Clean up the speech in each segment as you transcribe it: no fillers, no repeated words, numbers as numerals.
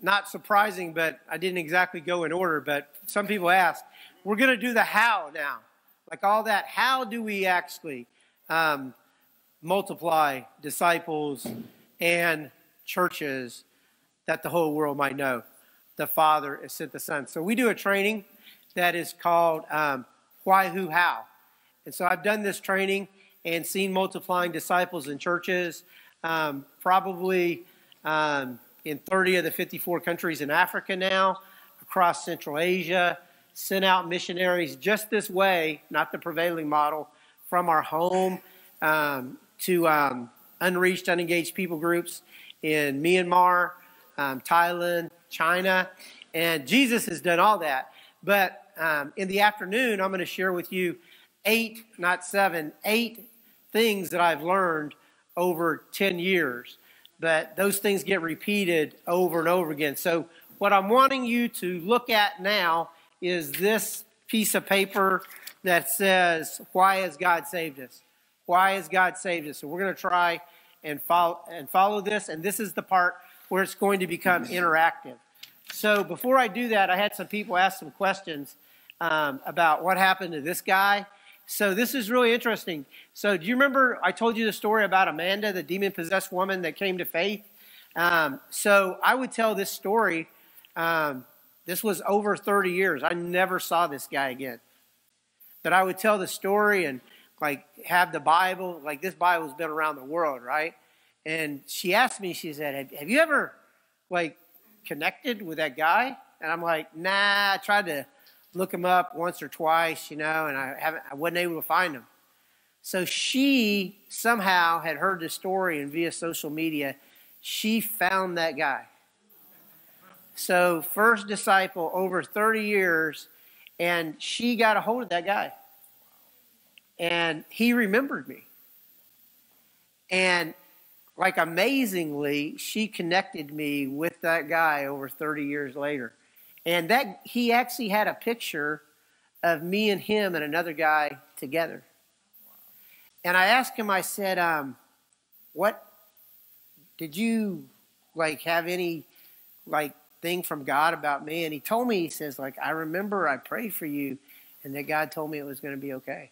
not surprising, but I didn't exactly go in order. But some people ask, we're going to do the how now. Like all that, how do we actually multiply disciples and churches that the whole world might know the Father has sent the Son? So we do a training that is called Why, Who, How. And so I've done this training and seen multiplying disciples in churches, probably in 30 of the 54 countries in Africa now, across Central Asia, sent out missionaries just this way, not the prevailing model, from our home to unreached, unengaged people groups in Myanmar, Thailand, China, and Jesus has done all that. But in the afternoon, I'm going to share with you 8, not 7, 8 things that I've learned over 10 years. But those things get repeated over and over again. So what I'm wanting you to look at now is this piece of paper that says, why has God saved us? Why has God saved us? So we're going to try and follow this. And this is the part where it's going to become interactive. So before I do that, I had some people ask some questions about what happened to this guy. So this is really interesting. So do you remember I told you the story about Amanda, the demon-possessed woman that came to faith? So I would tell this story. This was over 30 years. I never saw this guy again. But I would tell the story and like have the Bible. Like this Bible's been around the world, right? And she asked me, she said, have you ever like connected with that guy? And I'm like, nah, I tried to look him up once or twice, and I wasn't able to find him. So she somehow had heard the story and via social media, she found that guy. So first disciple over 30 years, and she got a hold of that guy. And he remembered me. And like amazingly, she connected me with that guy over 30 years later. And that he actually had a picture of me and him and another guy together. And I asked him, I said, what, did you like have any like thing from God about me? And he told me, he says, like, I remember I prayed for you and that God told me it was going to be okay.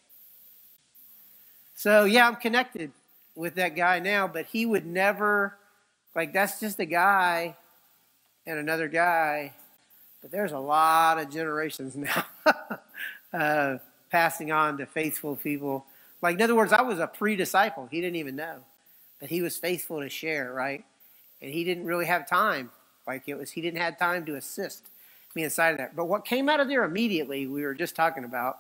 So yeah, I'm connected with that guy now, but he would never, like that's just a guy and another guy. But there's a lot of generations now passing on to faithful people. Like, in other words, I was a pre-disciple. He didn't even know. But he was faithful to share, right? And he didn't really have time. Like, he didn't have time to assist me inside of that. But what came out of there immediately, we were just talking about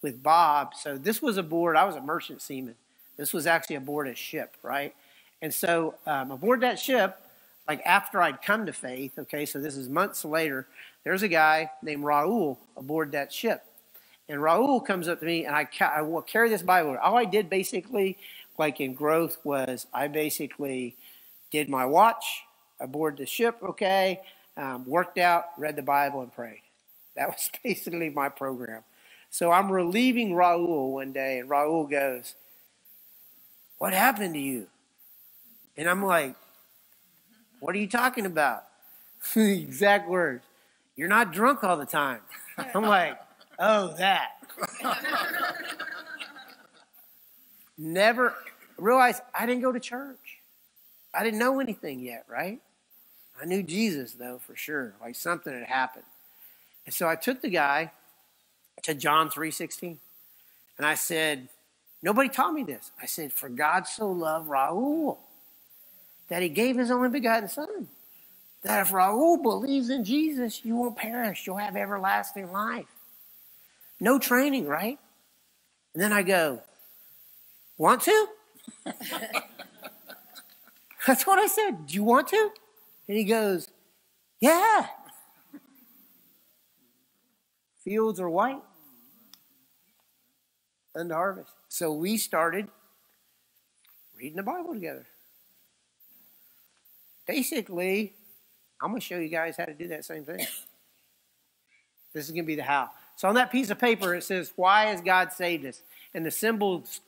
with Bob. So this was aboard, I was a merchant seaman. This was actually aboard a ship, right? And so aboard that ship, like after I'd come to faith, okay, so this is months later, there's a guy named Raul aboard that ship. And Raul comes up to me, and I will carry this Bible. All I did basically, like in growth, was I basically did my watch aboard the ship, okay, worked out, read the Bible, and prayed. That was basically my program. So I'm relieving Raul one day, and Raul goes, what happened to you? And I'm like, what are you talking about? The exact words. You're not drunk all the time. I'm like, oh, that. Never realized I didn't go to church. I didn't know anything yet, right? I knew Jesus, though, for sure. Like something had happened. And so I took the guy to John 3:16. And I said, nobody taught me this. I said, for God so loved Raul that he gave his only begotten son. That if Raul believes in Jesus, you won't perish. You'll have everlasting life. No training, right? And then I go, want to? That's what I said. Do you want to? And he goes, yeah. Fields are white unto harvest. So we started reading the Bible together. Basically, I'm going to show you guys how to do that same thing. This is going to be the how. So on that piece of paper, it says, why has God saved us? And the symbols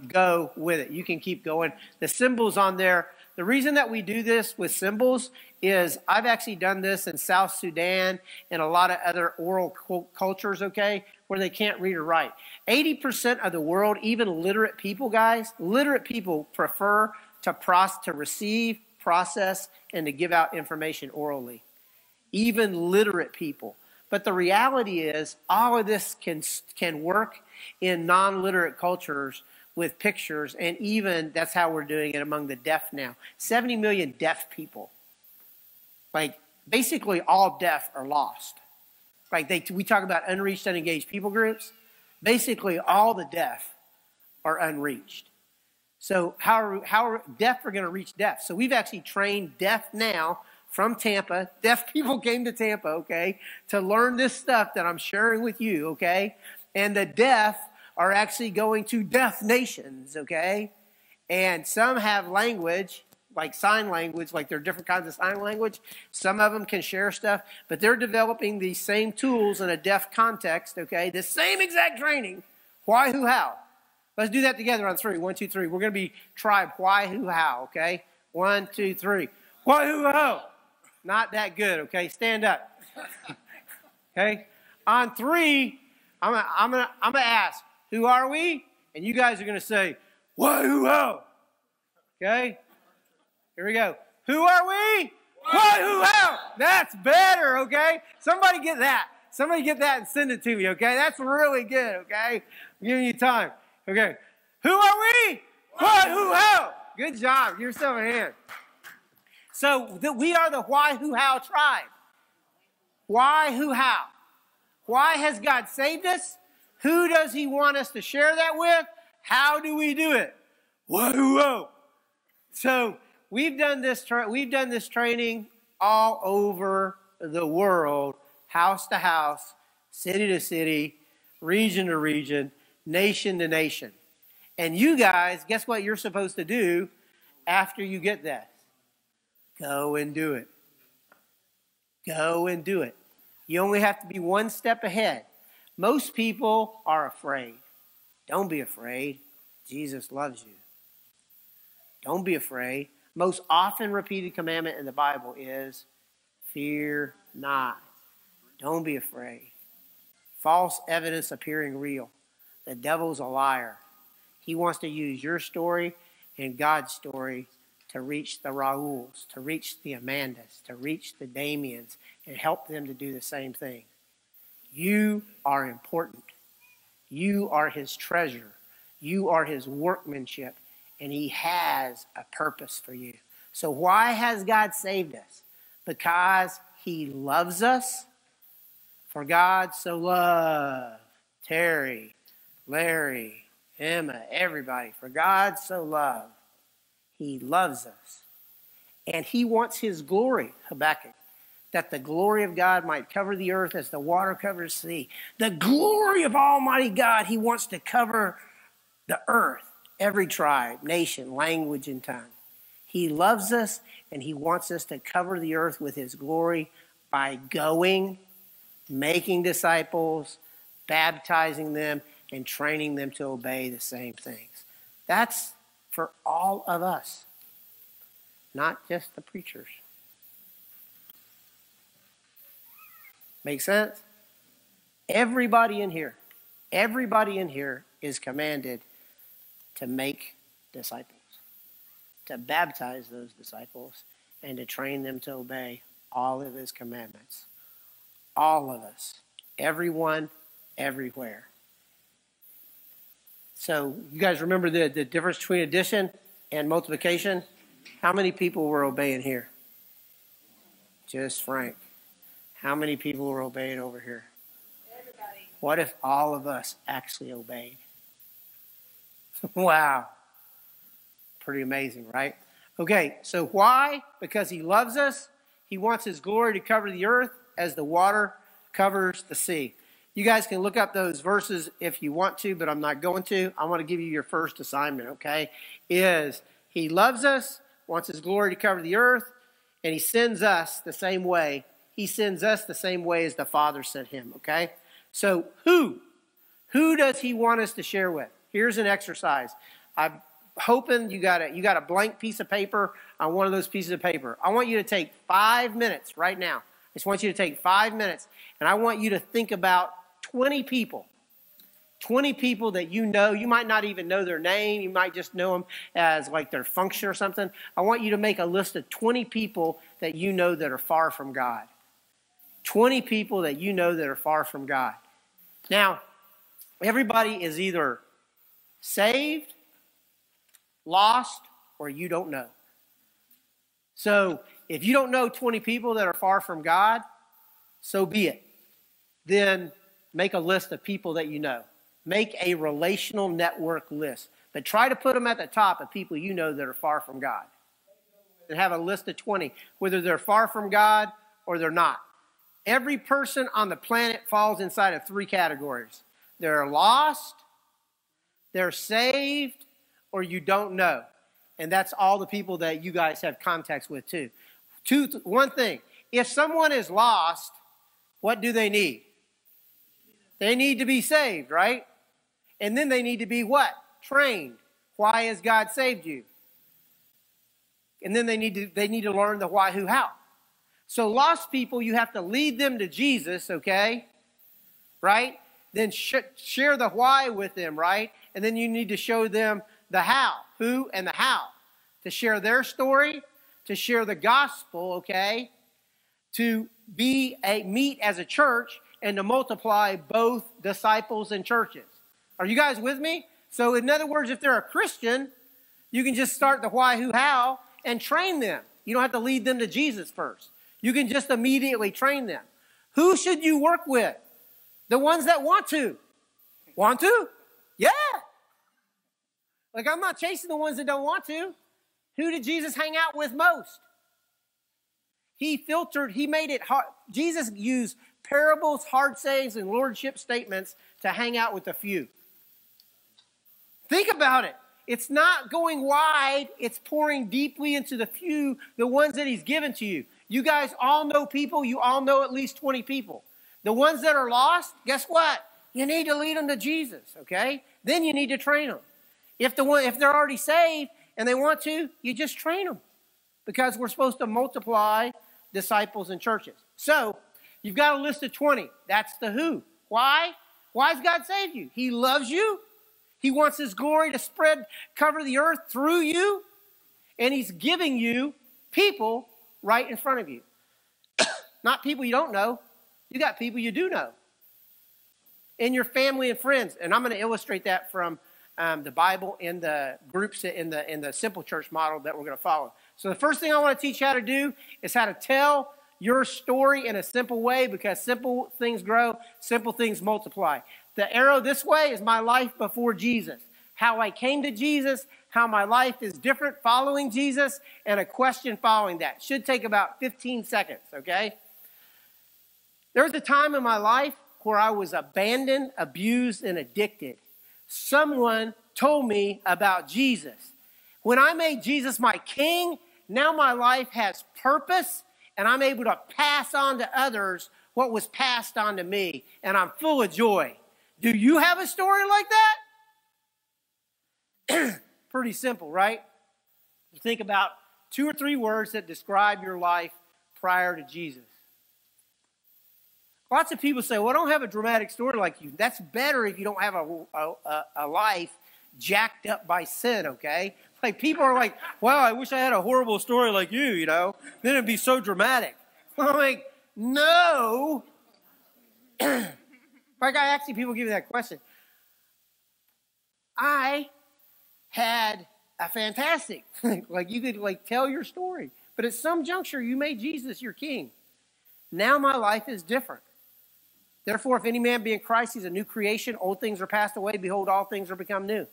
go with it. You can keep going. The symbols on there, The reason that we do this with symbols is I've actually done this in South Sudan and a lot of other oral cultures, okay, where they can't read or write. 80% of the world, even literate people, guys, literate people prefer to receive, process, and to give out information orally. Even literate people. But the reality is all of this can work in non-literate cultures with pictures, and even that's how we're doing it among the deaf now. 70 million deaf people. Like, basically all deaf are lost. Like, we talk about unreached, unengaged people groups. Basically all the deaf are unreached. So how are deaf are going to reach deaf? So we've actually trained deaf now from Tampa. Deaf people came to Tampa, okay, to learn this stuff that I'm sharing with you, okay? And the deaf are actually going to deaf nations, okay? And some have language, like sign language, like there are different kinds of sign language. Some of them can share stuff, but they're developing these same tools in a deaf context, okay? The same exact training. Why, who, how? Let's do that together on 3. 1, 2, 3. We're going to be tribe. Why, who, how, okay? 1, 2, 3. Why, who, how? Not that good, okay? Stand up. Okay? On 3, I'm gonna ask, who are we? And you guys are going to say, why, who, how? Okay? Here we go. Who are we? Why, who, how? That's better, okay? Somebody get that. Somebody get that and send it to me, okay? That's really good, okay? I'm giving you time. Okay. Who are we? Why, who, how? Good job. Give yourself a hand. So we are the why, who, how tribe. Why, who, how? Why has God saved us? Who does he want us to share that with? How do we do it? Why, who, how? So we've done this training all over the world, house to house, city to city, region to region, nation to nation. And you guys, guess what you're supposed to do after you get that? Go and do it. Go and do it. You only have to be one step ahead. Most people are afraid. Don't be afraid. Jesus loves you. Don't be afraid. Most often repeated commandment in the Bible is fear not. Don't be afraid. False evidence appearing real. The devil's a liar. He wants to use your story and God's story to reach the Raúls, to reach the Amandas, to reach the Damians, and help them to do the same thing. You are important. You are his treasure. You are his workmanship, and he has a purpose for you. So why has God saved us? Because he loves us. For God so loved Terry, Larry, Emma, everybody. For God so loved. He loves us. And he wants his glory, Habakkuk, that the glory of God might cover the earth as the water covers the sea. The glory of Almighty God, he wants to cover the earth, every tribe, nation, language, and tongue. He loves us, and he wants us to cover the earth with his glory by going, making disciples, baptizing them, and training them to obey the same things. That's for all of us, not just the preachers. Make sense? Everybody in here is commanded to make disciples, to baptize those disciples, and to train them to obey all of his commandments. All of us, everyone, everywhere. So you guys remember the difference between addition and multiplication? How many people were obeying here? Just Frank. How many people were obeying over here? Everybody. What if all of us actually obeyed? Wow. Pretty amazing, right? Okay, so why? Because he loves us. He wants his glory to cover the earth as the water covers the sea. You guys can look up those verses if you want to, but I'm not going to. I want to give you your first assignment, okay? Is he loves us, wants his glory to cover the earth, and he sends us the same way. He sends us the same way as the Father sent him, okay? So who? Who does he want us to share with? Here's an exercise. hoping you got a blank piece of paper on one of those pieces of paper. I want you to take 5 minutes right now. I just want you to take 5 minutes, and I want you to think about 20 people. 20 people that you know. You might not even know their name. You might just know them as like their function or something. I want you to make a list of 20 people that you know that are far from God. 20 people that you know that are far from God. Now, everybody is either saved, lost, or you don't know. So if you don't know 20 people that are far from God, so be it. Then make a list of people that you know. Make a relational network list. But try to put them at the top of people you know that are far from God. And have a list of 20, whether they're far from God or they're not. Every person on the planet falls inside of 3 categories. They're lost, they're saved, or you don't know. And that's all the people that you guys have contacts with too. One thing, if someone is lost, what do they need? They need to be saved, right? And then they need to be what? Trained. Why has God saved you? And then they need to learn the why, who, how. So lost people, you have to lead them to Jesus, okay? Right? Then share the why with them, right? And then you need to show them the how, who, and the how. To share their story, to share the gospel, okay? To meet as a church, and to multiply both disciples and churches. Are you guys with me? So in other words, if they're a Christian, you can just start the why, who, how, and train them. You don't have to lead them to Jesus first. You can just immediately train them. Who should you work with? The ones that want to. Want to? Yeah. Like, I'm not chasing the ones that don't want to. Who did Jesus hang out with most? He made it hard. Jesus used parables, hard sayings, and lordship statements to hang out with a few. Think about it. It's not going wide. It's pouring deeply into the few, the ones that he's given to you. You guys all know people. You all know at least 20 people. The ones that are lost, guess what? You need to lead them to Jesus, okay? Then you need to train them. If they're already saved and they want to, you just train them. Because we're supposed to multiply disciples and churches. So, you've got a list of 20. That's the who. Why? Why has God saved you? He loves you. He wants his glory to cover the earth through you. And he's giving you people right in front of you. Not people you don't know. You got people you do know. In your family and friends. And I'm going to illustrate that from the Bible in the groups in the simple church model that we're going to follow. So the first thing I want to teach you how to do is how to tell your story in a simple way, because simple things grow, simple things multiply. The arrow this way is my life before Jesus. How I came to Jesus, how my life is different following Jesus, and a question following that. Should take about 15 seconds, okay? There was a time in my life where I was abandoned, abused, and addicted. Someone told me about Jesus. When I made Jesus my king, now my life has purpose, and I'm able to pass on to others what was passed on to me, and I'm full of joy. Do you have a story like that? Pretty simple, right? You think about 2 or 3 words that describe your life prior to Jesus. Lots of people say, well, I don't have a dramatic story like you. That's better if you don't have a life jacked up by sin, okay? Like, people are like, wow, I wish I had a horrible story like you, you know? Then it'd be so dramatic. I'm like, no. Like, I actually, people give me that question. I had a fantastic, like, you could, like, tell your story. But at some juncture, you made Jesus your king. Now my life is different. Therefore, if any man be in Christ, he's a new creation. Old things are passed away. Behold, all things are become new.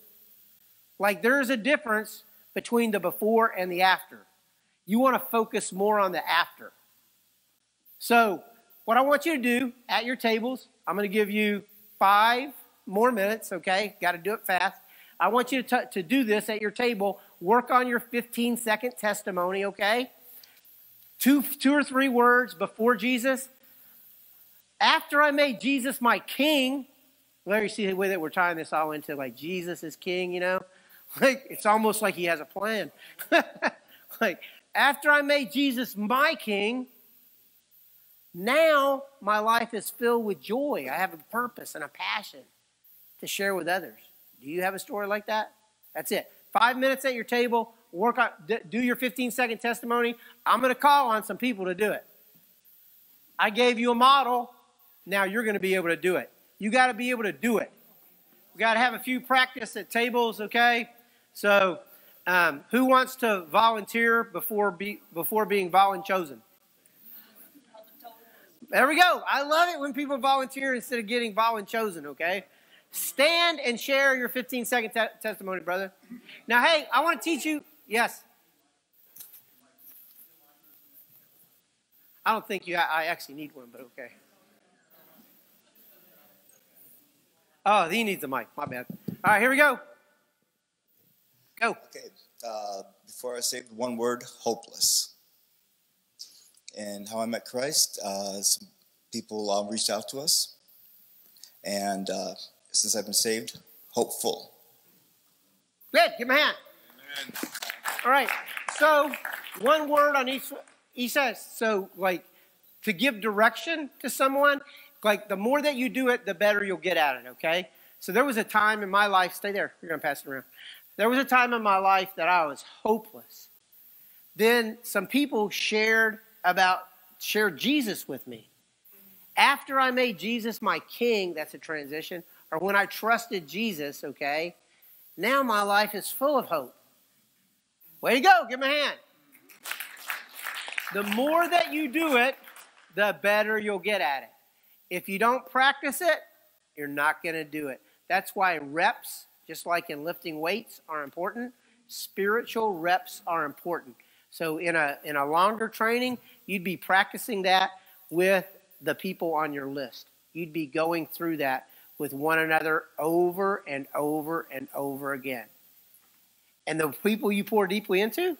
Like, there's a difference between the before and the after. You want to focus more on the after. So, what I want you to do at your tables, I'm going to give you 5 more minutes, okay? Got to do it fast. I want you to do this at your table. Work on your 15-second testimony, okay? 2 or 3 words before Jesus. After I made Jesus my king, Larry, see the way that we're tying this all into, like, Jesus is king, you know? Like, it's almost like he has a plan. Like, after I made Jesus my king, now my life is filled with joy. I have a purpose and a passion to share with others. Do you have a story like that? That's it. 5 minutes at your table, work on, do your 15-second testimony. I'm going to call on some people to do it. I gave you a model. Now you're going to be able to do it. You got to be able to do it. We got to have a few practice at tables, okay? So, who wants to volunteer before being chosen? There we go. I love it when people volunteer instead of getting chosen, okay? Stand and share your 15-second testimony, brother. Now, hey, I want to teach you. Yes. I don't think I actually need one, but okay. Oh, he needs a mic. My bad. All right, here we go. Go. Okay. Before I say one word, hopeless. And how I met Christ, some people reached out to us. And since I've been saved, hopeful. Good. Give him a hand. Amen. All right. So, one word on each says. So, like, to give direction to someone, like, the more that you do it, the better you'll get at it, okay? So, there was a time in my life, stay there, you're going to pass it around. There was a time in my life that I was hopeless. Then some people shared Jesus with me. After I made Jesus my king, that's a transition, or when I trusted Jesus, okay, now my life is full of hope. Way to go, give him a hand. The more that you do it, the better you'll get at it. If you don't practice it, you're not going to do it. That's why reps, just like in lifting weights, are important. Spiritual reps are important. So in a longer training, you'd be practicing that with the people on your list. You'd be going through that with one another over and over and over again. And the people you pour deeply into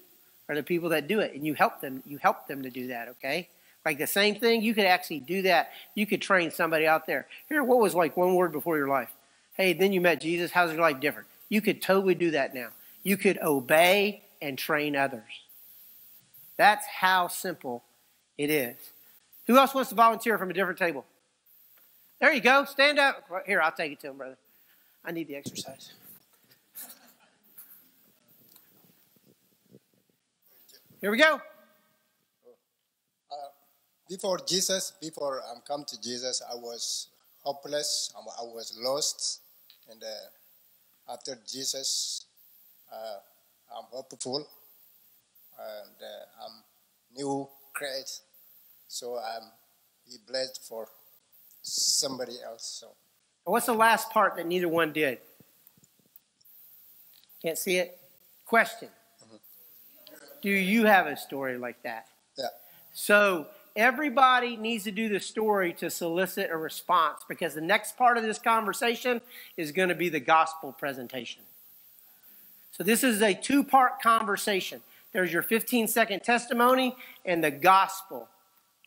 are the people that do it, and you help them to do that, okay? Like the same thing, you could actually do that. You could train somebody out there. Here, what was like one word before your life? Hey, then you met Jesus. How's your life different? You could totally do that now. You could obey and train others. That's how simple it is. Who else wants to volunteer from a different table? There you go. Stand up. Here, I'll take it to him, brother. I need the exercise. Here we go. Before I come to Jesus, I was hopeless. I was lost. And after Jesus, I'm hopeful. And I'm new create. So I'm be blessed for somebody else. So, what's the last part that neither one did? Can't see it? Question. Mm-hmm. Do you have a story like that? Yeah. So everybody needs to do the story to solicit a response, because the next part of this conversation is going to be the gospel presentation. So this is a two-part conversation. There's your 15-second testimony, and the gospel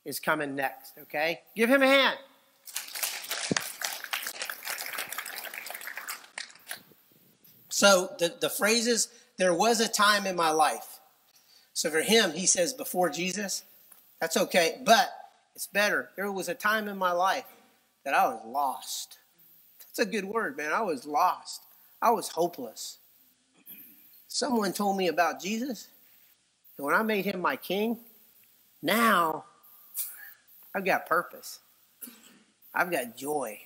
is coming next, okay? Give him a hand. So the phrase is, there was a time in my life. So for him, he says before Jesus, that's okay, but it's better. There was a time in my life that I was lost. That's a good word, man. I was lost. I was hopeless. Someone told me about Jesus, and when I made him my king, now I've got purpose. I've got joy.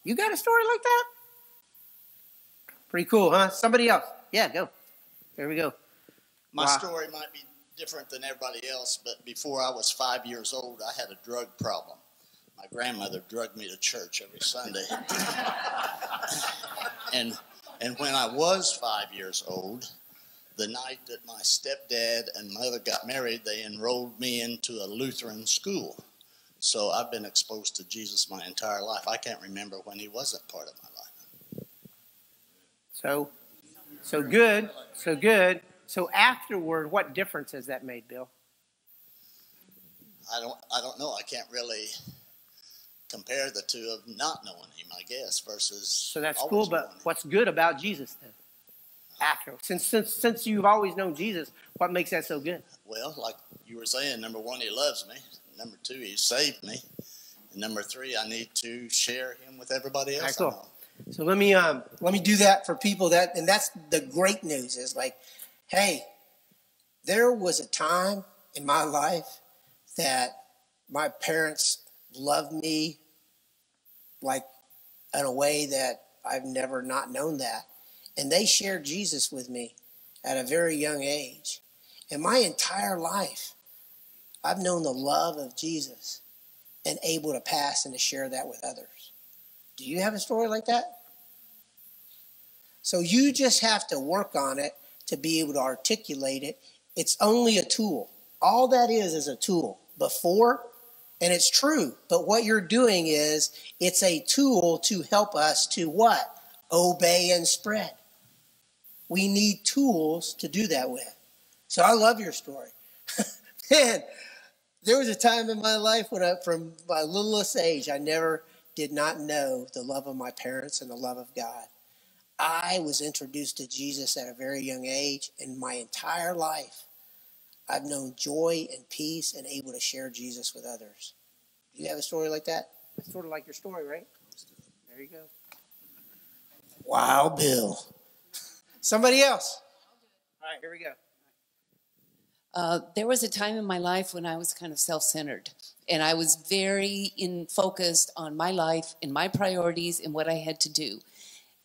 You got a story like that? Pretty cool, huh? Somebody else. Yeah, go. There we go. My story might be different than everybody else, but before I was 5 years old, I had a drug problem. My grandmother drugged me to church every Sunday. and when I was 5 years old, the night that my stepdad and mother got married, they enrolled me into a Lutheran school. So I've been exposed to Jesus my entire life. I can't remember when he wasn't part of my life. So good. So afterward, what difference has that made, Bill? I don't know. I can't really compare the two of not knowing him, I guess, versus. So that's cool, but what's good about Jesus then? after? Since you've always known Jesus, what makes that so good? Well, like you were saying, number one, he loves me. Number two, he saved me. And number three, I need to share him with everybody else. All right, cool. So let me do that for people and that's the great news is like, hey, there was a time in my life that my parents loved me like in a way that I've never not known that. And they shared Jesus with me at a very young age. And my entire life, I've known the love of Jesus and able to pass and to share that with others. Do you have a story like that? So you just have to work on it to be able to articulate it. It's only a tool. All that is a tool. Before, and it's true, but what you're doing is it's a tool to help us to what? Obey and spread. We need tools to do that with. So I love your story. Man, there was a time in my life when from my littlest age, I never did not know the love of my parents and the love of God. I was introduced to Jesus at a very young age, and my entire life, I've known joy and peace and able to share Jesus with others. Do you have a story like that? It's sort of like your story, right? There you go. Wow, Bill. Somebody else. All right, here we go. There was a time in my life when I was kind of self-centered, and I was very focused on my life and my priorities and what I had to do.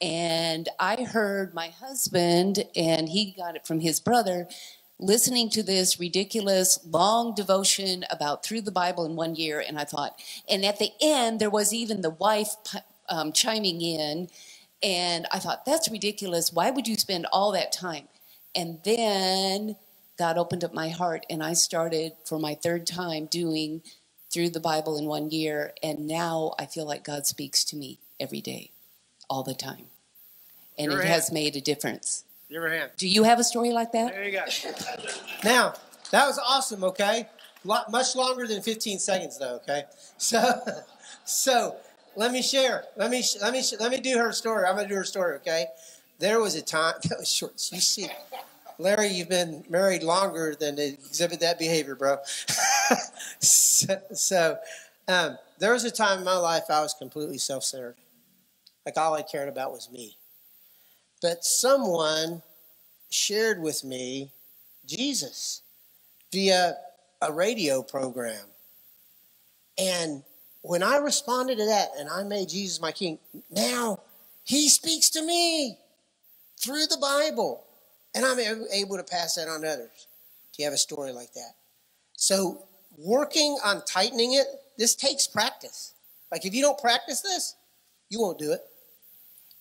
And I heard my husband, and he got it from his brother, listening to this ridiculous long devotion about through the Bible in 1 year. And I thought, and at the end, there was even the wife chiming in. And I thought, that's ridiculous. Why would you spend all that time? And then God opened up my heart, and I started for my third time doing through the Bible in 1 year. And now I feel like God speaks to me every day, all the time. And it has made a difference. Your hand. Do you have a story like that? There you go. Now, that was awesome, okay? Much longer than 15 seconds, though, okay? So let me share. Let me do her story. I'm going to do her story, okay? There was a time, that was short. You see, Larry, you've been married longer than to exhibit that behavior, bro. There was a time in my life I was completely self-centered. Like all I cared about was me. But someone shared with me Jesus via a radio program. And when I responded to that and I made Jesus my king, now he speaks to me through the Bible. And I'm able to pass that on to others. Do you have a story like that? So working on tightening it, this takes practice. Like if you don't practice this, you won't do it.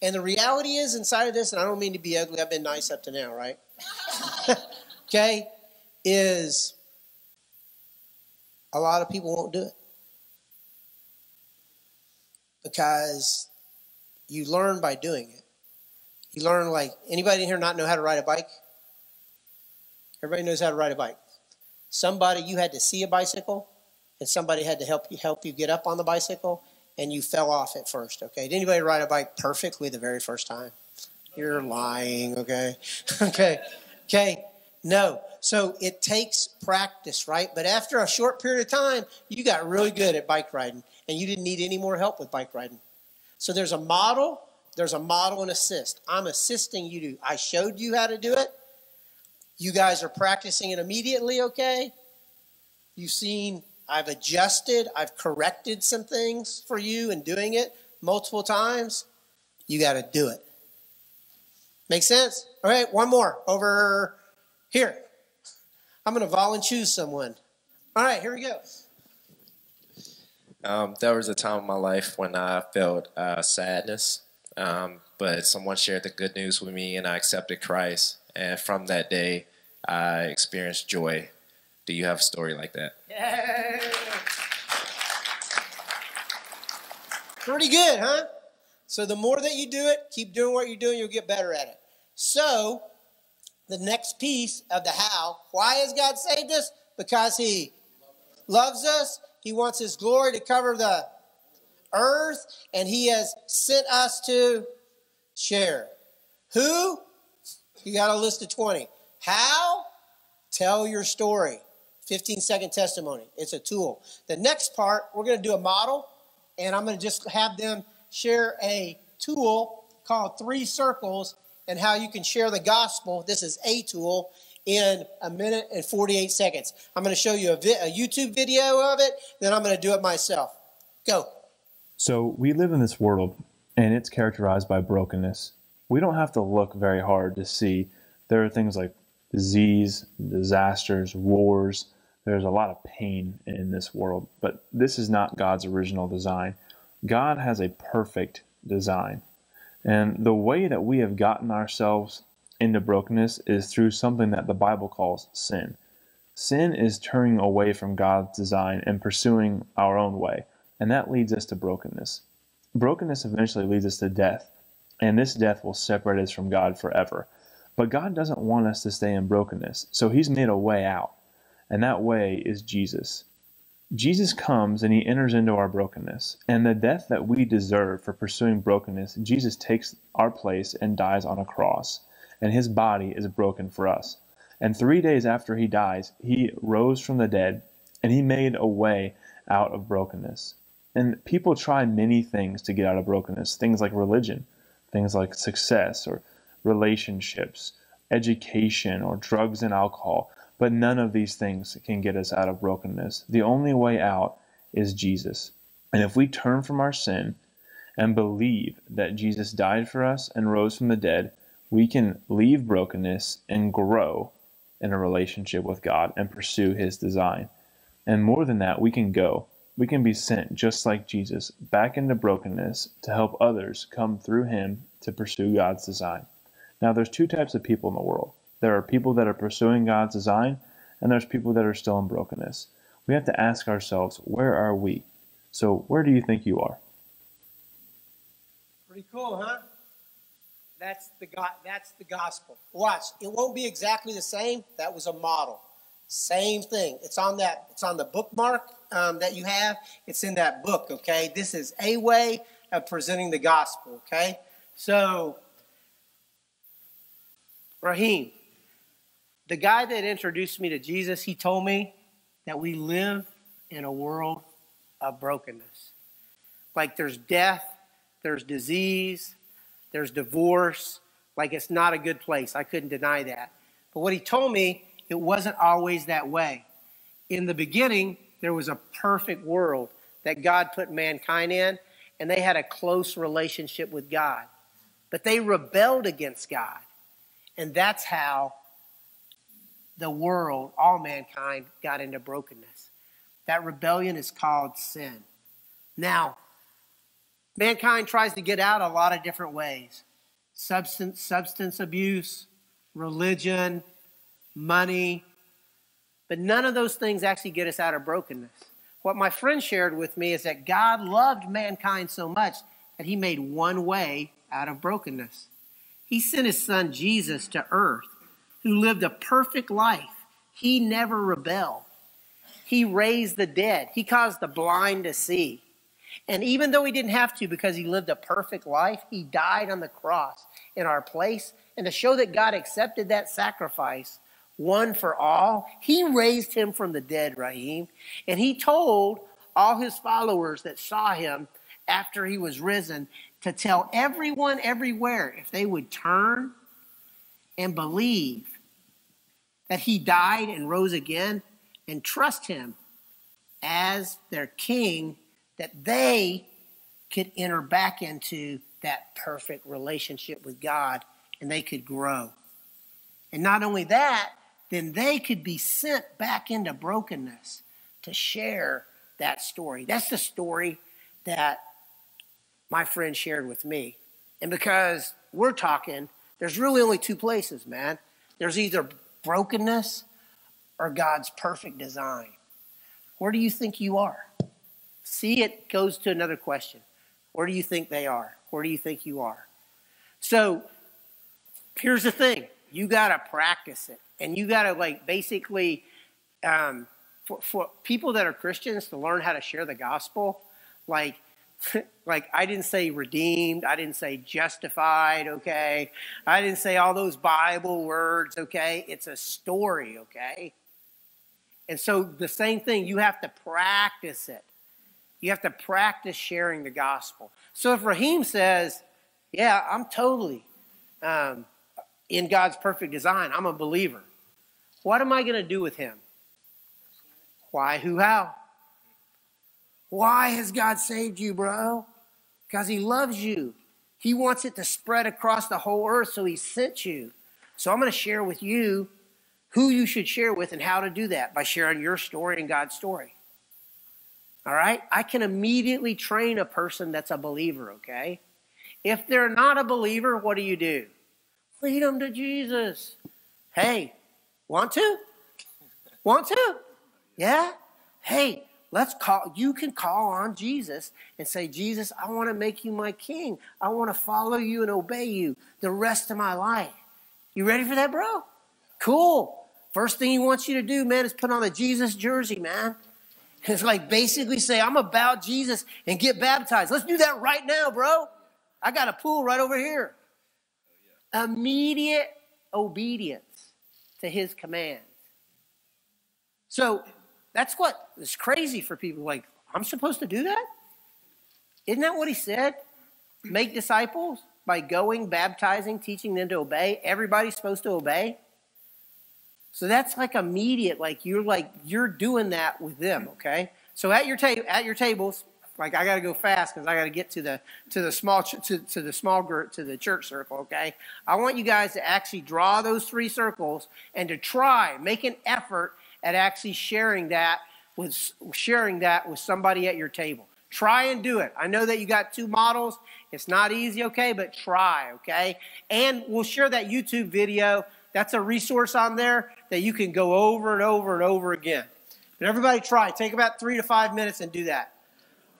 And the reality is inside of this, and I don't mean to be ugly, I've been nice up to now, right? Okay, is a lot of people won't do it. Because you learn by doing it. You learn like, anybody in here not know how to ride a bike? Everybody knows how to ride a bike. Somebody, you had to see a bicycle, and somebody had to help you get up on the bicycle, and you fell off at first, okay? Did anybody ride a bike perfectly the very first time? You're lying, okay? Okay, no. So it takes practice, right? But after a short period of time, you got really good at bike riding, and you didn't need any more help with bike riding. So there's a model and assist. I'm assisting you to. I showed you how to do it. You guys are practicing it immediately, okay? You've seen I've adjusted, I've corrected some things for you and doing it multiple times. You got to do it. Make sense? All right, one more over here. I'm going to volunteer someone. All right, here we go. There was a time in my life when I felt sadness, but someone shared the good news with me and I accepted Christ. And from that day, I experienced joy. Do you have a story like that? Yeah. Pretty good, huh? So the more that you do it, keep doing what you're doing, you'll get better at it. So the next piece of the how, why has God saved us? Because he loves us. He wants his glory to cover the earth, and he has sent us to share. Who? You got a list of 20. How? Tell your story. 15-second testimony. It's a tool. The next part, we're going to do a model, and I'm going to just have them share a tool called 3 circles and how you can share the gospel. This is a tool in 1 minute and 48 seconds. I'm going to show you a YouTube video of it, then I'm going to do it myself. Go. So we live in this world, and it's characterized by brokenness. We don't have to look very hard to see there are things like disease, disasters, wars. There's a lot of pain in this world, but this is not God's original design. God has a perfect design. And the way that we have gotten ourselves into brokenness is through something that the Bible calls sin. Sin is turning away from God's design and pursuing our own way, and that leads us to brokenness. Brokenness eventually leads us to death, and this death will separate us from God forever. But God doesn't want us to stay in brokenness, so he's made a way out, and that way is Jesus. Jesus comes and he enters into our brokenness, and the death that we deserve for pursuing brokenness, Jesus takes our place and dies on a cross, and his body is broken for us. And 3 days after he dies, he rose from the dead, and he made a way out of brokenness. And people try many things to get out of brokenness, things like religion, things like success or relationships, education, or drugs and alcohol. But none of these things can get us out of brokenness. The only way out is Jesus. And if we turn from our sin and believe that Jesus died for us and rose from the dead, we can leave brokenness and grow in a relationship with God and pursue his design. And more than that, we can go. We can be sent just like Jesus back into brokenness to help others come through him to pursue God's design. Now, there's 2 types of people in the world. There are people that are pursuing God's design, and there's people that are still in brokenness. We have to ask ourselves, where are we? So where do you think you are? Pretty cool, huh? That's the gospel. Watch, it won't be exactly the same. That was a model. Same thing. It's on the bookmark that you have. It's in that book, okay? This is a way of presenting the gospel, okay? So, Raheem, the guy that introduced me to Jesus, he told me that we live in a world of brokenness. Like there's death, there's disease, there's divorce. Like it's not a good place. I couldn't deny that. But what he told me, it wasn't always that way. In the beginning, there was a perfect world that God put mankind in, and they had a close relationship with God. But they rebelled against God. And that's how the world, all mankind, got into brokenness. That rebellion is called sin. Now, mankind tries to get out a lot of different ways. Substance abuse, religion, money. But none of those things actually get us out of brokenness. What my friend shared with me is that God loved mankind so much that he made one way out of brokenness. He sent his son Jesus to earth, who lived a perfect life. He never rebelled. He raised the dead. He caused the blind to see. And even though he didn't have to because he lived a perfect life, he died on the cross in our place. And to show that God accepted that sacrifice, one for all, he raised him from the dead, Raheem. And he told all his followers that saw him after he was risen to tell everyone everywhere if they would turn and believe that he died and rose again and trust him as their king, that they could enter back into that perfect relationship with God and they could grow. And not only that, then they could be sent back into brokenness to share that story. That's the story that my friend shared with me. And because we're talking, there's really only 2 places, man. There's either brokenness or God's perfect design. Where do you think you are? See, it goes to another question. Where do you think they are? Where do you think you are? So here's the thing. You got to practice it. And you got to basically, for people that are Christians to learn how to share the gospel, Like, I didn't say redeemed. I didn't say justified, okay? I didn't say all those Bible words, okay? It's a story, okay? And so the same thing, you have to practice it. You have to practice sharing the gospel. So if Raheem says, yeah, I'm totally in God's perfect design, I'm a believer, what am I going to do with him? Why, who, how? Why has God saved you, bro? Because he loves you. He wants it to spread across the whole earth, so he sent you. So I'm going to share with you who you should share with and how to do that by sharing your story and God's story. All right? I can immediately train a person that's a believer, okay? If they're not a believer, what do? Lead them to Jesus. Hey, want to? Want to? Yeah? Hey, you can call on Jesus and say, Jesus, I want to make you my king. I want to follow you and obey you the rest of my life. You ready for that, bro? Cool. First thing he wants you to do, man, is put on a Jesus jersey, man. It's like basically say, I'm about Jesus and get baptized. Let's do that right now, bro. I got a pool right over here. Immediate obedience to his commands. So that's what is crazy for people. Like, I'm supposed to do that? Isn't that what he said? Make disciples by going, baptizing, teaching them to obey. Everybody's supposed to obey. So that's like immediate, like you're doing that with them, okay? So at your tables, like I got to go fast because I got to get to the small group, to the church circle, okay? I want you guys to actually draw those 3 circles and to make an effort at actually sharing that with somebody at your table. Try and do it. I know that you got 2 models. It's not easy, okay? But try, okay? And we'll share that YouTube video. That's a resource on there that you can go over and over and over again. But everybody try. Take about 3 to 5 minutes and do that.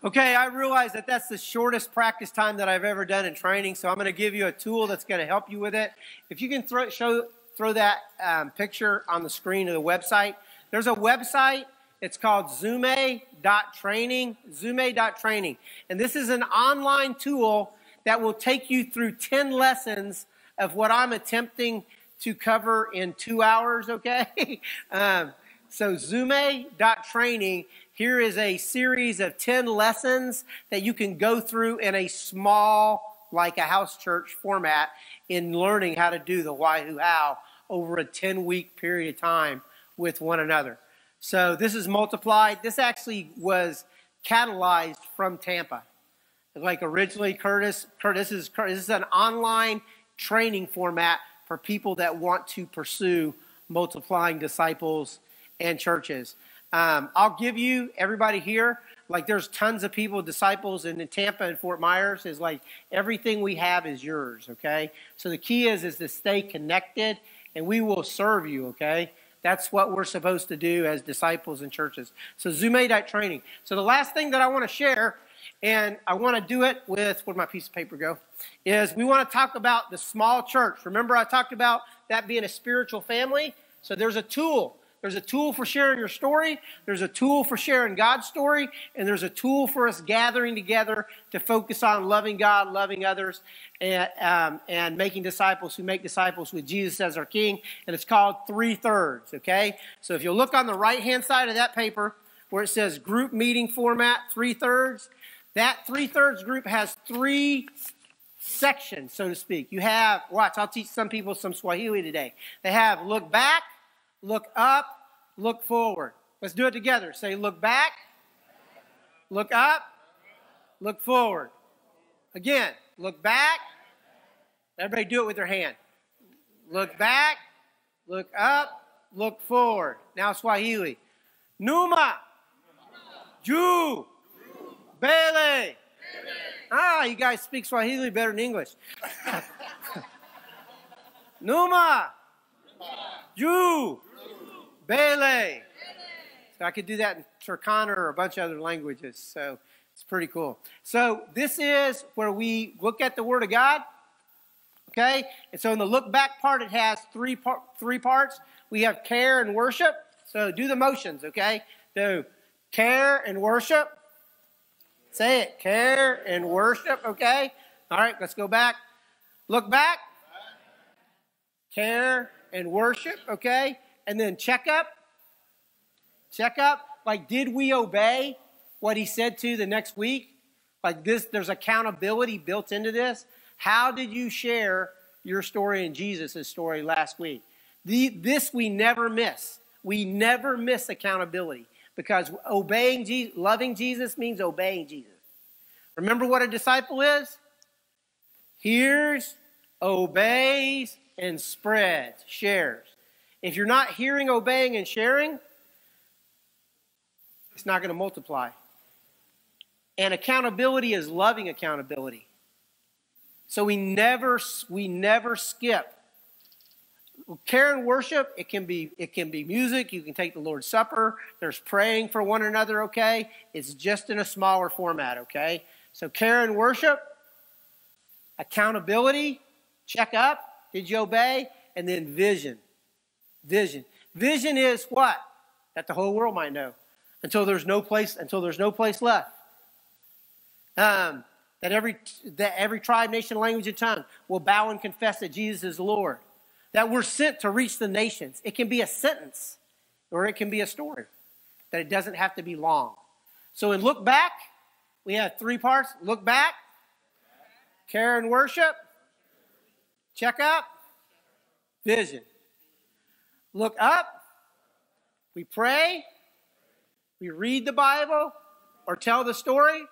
Okay, I realize that that's the shortest practice time that I've ever done in training, so I'm going to give you a tool that's going to help you with it. If you can throw that picture on the screen of the website. There's a website. It's called zume.training, zume.training. And this is an online tool that will take you through 10 lessons of what I'm attempting to cover in 2 hours, okay? So zume.training, here is a series of 10 lessons that you can go through in a small, like a house church format in learning how to do the why, who, how over a 10-week period of time with one another. So this is multiplied. This actually was catalyzed from Tampa. Like originally, Curtis is an online training format for people that want to pursue multiplying disciples and churches. I'll give you, everybody here, like there's tons of people, disciples in Tampa and Fort Myers, is like everything we have is yours, okay? So the key is to stay connected and we will serve you, okay? That's what we're supposed to do as disciples in churches. So Zume.training. So the last thing that I want to share, and I want to do it with, where'd my piece of paper go, is we want to talk about the small church. Remember I talked about that being a spiritual family? So there's a tool. There's a tool for sharing your story. There's a tool for sharing God's story. And there's a tool for us gathering together to focus on loving God, loving others, and making disciples who make disciples with Jesus as our King. And it's called 3/3, okay? So if you look on the right-hand side of that paper where it says group meeting format, 3/3, that 3/3 group has 3 sections, so to speak. You have, watch, I'll teach some people some Swahili today. They have look back, look up, look forward. Let's do it together. Say look back, look up, look forward. Again, look back. Everybody do it with their hand. Look back, look up, look forward. Now Swahili. Numa, Juu, Bele. Ah, you guys speak Swahili better than English. Numa, Juu, Bele. So I could do that in Turkana or a bunch of other languages. So it's pretty cool. So this is where we look at the Word of God. Okay? And so in the look back part, it has three parts. We have care and worship. So do the motions, okay? So care and worship. Say it. Care and worship. Okay. All right. Let's go back. Look back. Care and worship. Okay. And then check up. Check up. Like, did we obey what he said to the next week? Like this, there's accountability built into this. How did you share your story and Jesus' story last week? This we never miss. We never miss accountability because obeying Jesus, loving Jesus means obeying Jesus. Remember what a disciple is? Hears, obeys, and spreads, shares. If you're not hearing, obeying, and sharing, it's not going to multiply. And accountability is loving accountability. So we never skip. Care and worship, it can be music. You can take the Lord's Supper. There's praying for one another, okay? It's just in a smaller format, okay? So care and worship, accountability, check up, did you obey? And then vision. Vision. Vision is what? That the whole world might know. Until there's no place left. That every tribe, nation, language, and tongue will bow and confess that Jesus is Lord. That we're sent to reach the nations. It can be a sentence or it can be a story. That it doesn't have to be long. So in look back, we have 3 parts. Look back, care and worship, check up, vision. Look up, we pray, we read the Bible or tell the story.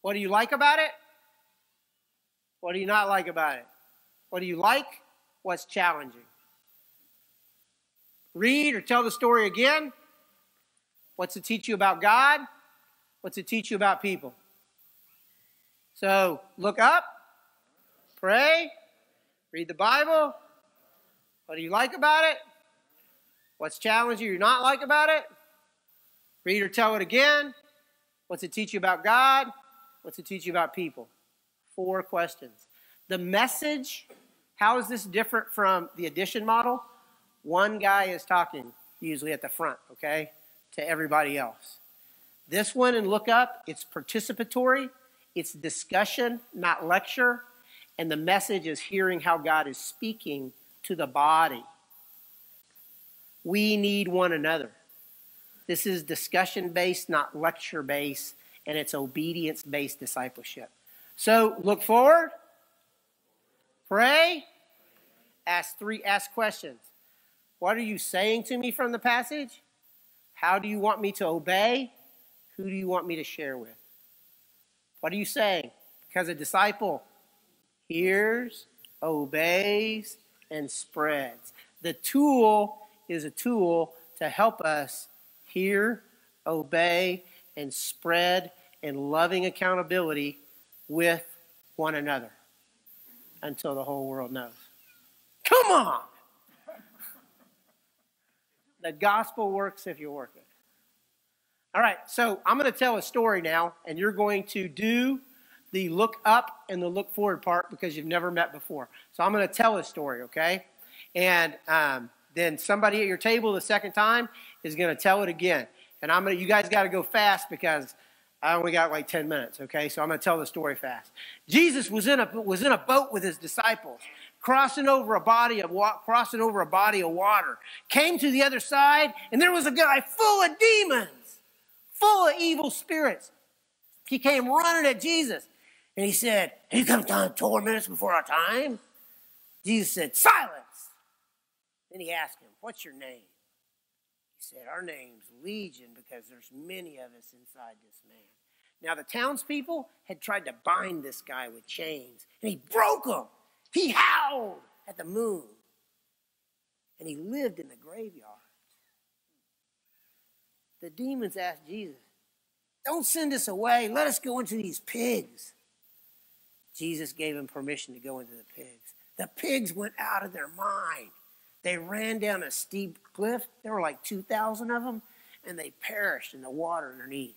What do you like about it? What do you not like about it? What do you like? What's challenging? Read or tell the story again. What's it teach you about God? What's it teach you about people? So look up, pray, read the Bible. What do you like about it? What's challenging you not like about it? Read or tell it again. What's it teach you about God? What's it teach you about people? 4 questions. The message, how is this different from the addition model? One guy is talking, usually at the front, okay, to everybody else. This one in Look Up, it's participatory, it's discussion, not lecture, and the message is hearing how God is speaking to the body. We need one another. This is discussion-based, not lecture-based, and it's obedience-based discipleship. So look forward, pray, ask questions. What are you saying to me from the passage? How do you want me to obey? Who do you want me to share with? What are you saying? Because a disciple hears, obeys, and spreads. The tool is a tool to help us hear, obey, and spread in loving accountability with one another until the whole world knows. Come on! The gospel works if you work it. All right, so I'm going to tell a story now, and you're going to do the look up and the look forward part because you've never met before. So I'm going to tell a story, okay? And then somebody at your table the second time is going to tell it again. And you guys got to go fast because I only got like 10 minutes, okay? So I'm going to tell the story fast. Jesus was in a boat with his disciples, crossing over a body of water. Came to the other side, and there was a guy full of demons, full of evil spirits. He came running at Jesus, and he said, "You come down 4 minutes before our time?" Jesus said, "Silence." Then he asked him, "What's your name?" He said, "Our name's Legion because there's many of us inside this man." Now the townspeople had tried to bind this guy with chains, and he broke them. He howled at the moon, and he lived in the graveyard. The demons asked Jesus, "Don't send us away. Let us go into these pigs." Jesus gave him permission to go into the pigs. The pigs went out of their mind. They ran down a steep cliff. There were like 2,000 of them, and they perished in the water underneath.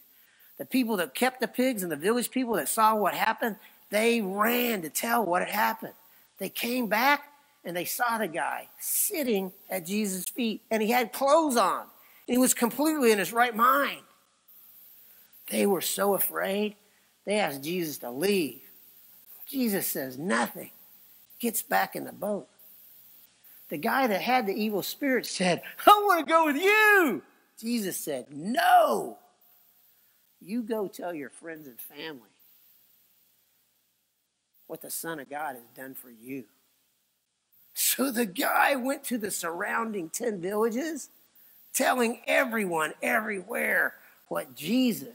The people that kept the pigs and the village people that saw what happened, they ran to tell what had happened. They came back, and they saw the guy sitting at Jesus' feet, and he had clothes on, and he was completely in his right mind. They were so afraid, they asked Jesus to leave. Jesus says nothing, gets back in the boat. The guy that had the evil spirit said, I want to go with you. Jesus said, no. You go tell your friends and family what the Son of God has done for you. So the guy went to the surrounding 10 villages, telling everyone everywhere what Jesus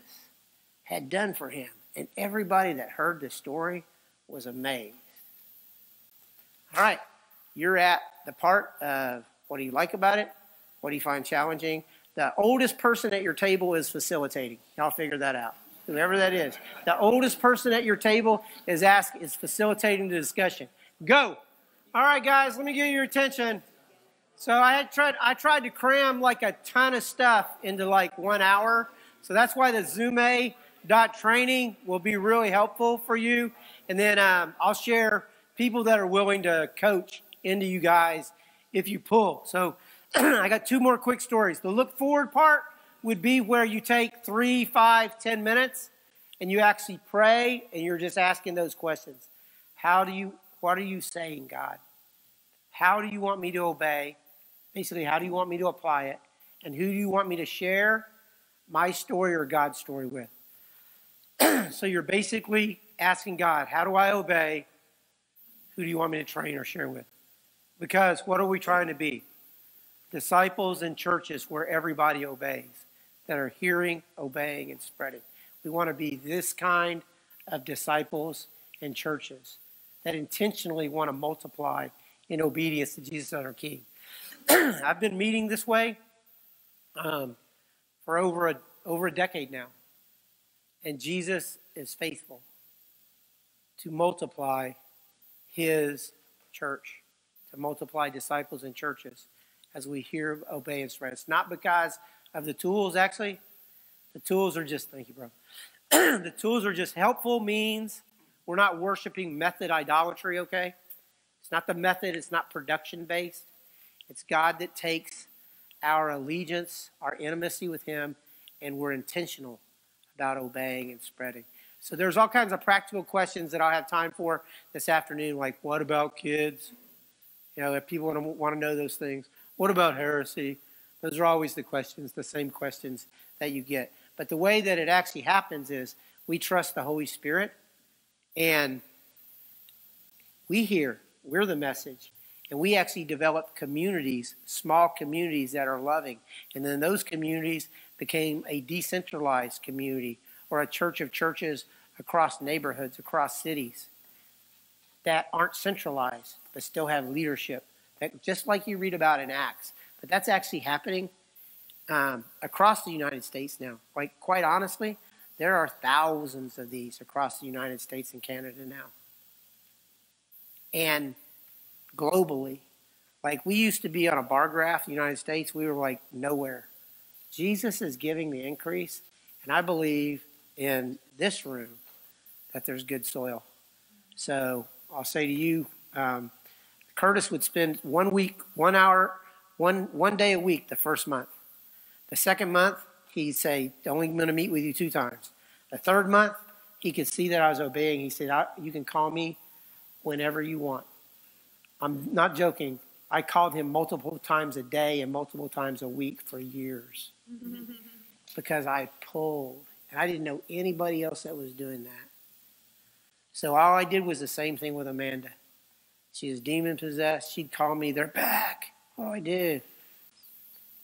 had done for him. And everybody that heard the story was amazed. All right, you're at the part of what do you like about it? What do you find challenging? The oldest person at your table is facilitating. Y'all figure that out. Whoever that is. The oldest person at your table is facilitating the discussion. Go. All right, guys, let me get your attention. So I tried to cram like a ton of stuff into like 1 hour. So that's why the Zoom-A.training will be really helpful for you. And then I'll share people that are willing to coach into you guys if you pull. So I got 2 more quick stories. The look forward part would be where you take 3, 5, 10 minutes and you actually pray and you're just asking those questions. What are you saying, God? How do you want me to obey? Basically, how do you want me to apply it? And who do you want me to share my story or God's story with? So you're basically asking God, how do I obey? Who do you want me to train or share with? Because what are we trying to be? Disciples and churches where everybody obeys, that are hearing, obeying, and spreading. We want to be this kind of disciples and churches that intentionally want to multiply in obedience to Jesus as our King. I've been meeting this way for over a decade now. And Jesus is faithful to multiply his church, to multiply disciples and churches as we hear, obey, and spread. It's not because of the tools, actually. The tools are just, thank you, bro. The tools are just helpful means. We're not worshiping method idolatry, okay? It's not the method. It's not production-based. It's God that takes our allegiance, our intimacy with him, and we're intentional about obeying and spreading. So there's all kinds of practical questions that I'll have time for this afternoon, like what about kids? You know, if people want to know those things. What about heresy? Those are always the questions, the same questions that you get. But the way that it actually happens is we trust the Holy Spirit, and we're the message. And we actually develop communities, small communities that are loving. And then those communities became a decentralized community or a church of churches across neighborhoods, across cities that aren't centralized but still have leadership, that, just like you read about in Acts. But that's actually happening across the United States now. Like, quite honestly, there are thousands of these across the United States and Canada now. And globally, like we used to be on a bar graph in the United States, we were like nowhere. Jesus is giving the increase, and I believe in this room that there's good soil. So I'll say to you, Curtis would spend 1 week, 1 hour, one day a week the first month. The second month, he'd say, only going to meet with you 2 times. The third month, he could see that I was obeying. He said, you can call me whenever you want. I'm not joking. I called him multiple times a day and multiple times a week for years because I pulled. And I didn't know anybody else that was doing that. So all I did was the same thing with Amanda. She was demon-possessed. She'd call me, they're back. Oh, I did.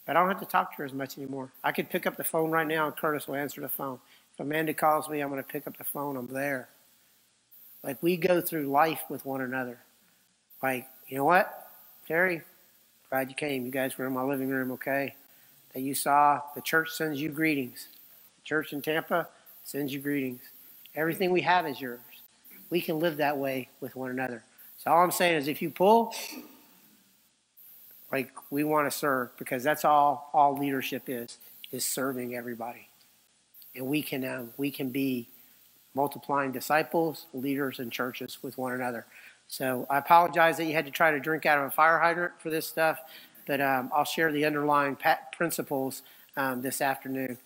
But I don't have to talk to her as much anymore. I could pick up the phone right now and Curtis will answer the phone. If Amanda calls me, I'm going to pick up the phone. I'm there. Like, we go through life with one another. Like, you know what, Terry? Glad you came. You guys were in my living room, okay? That you saw. The church sends you greetings. The church in Tampa sends you greetings. Everything we have is yours. We can live that way with one another. So all I'm saying is if you pull, like, we want to serve, because that's all leadership is serving everybody. And we can be multiplying disciples, leaders, and churches with one another. So I apologize that you had to try to drink out of a fire hydrant for this stuff, but I'll share the underlying principles this afternoon.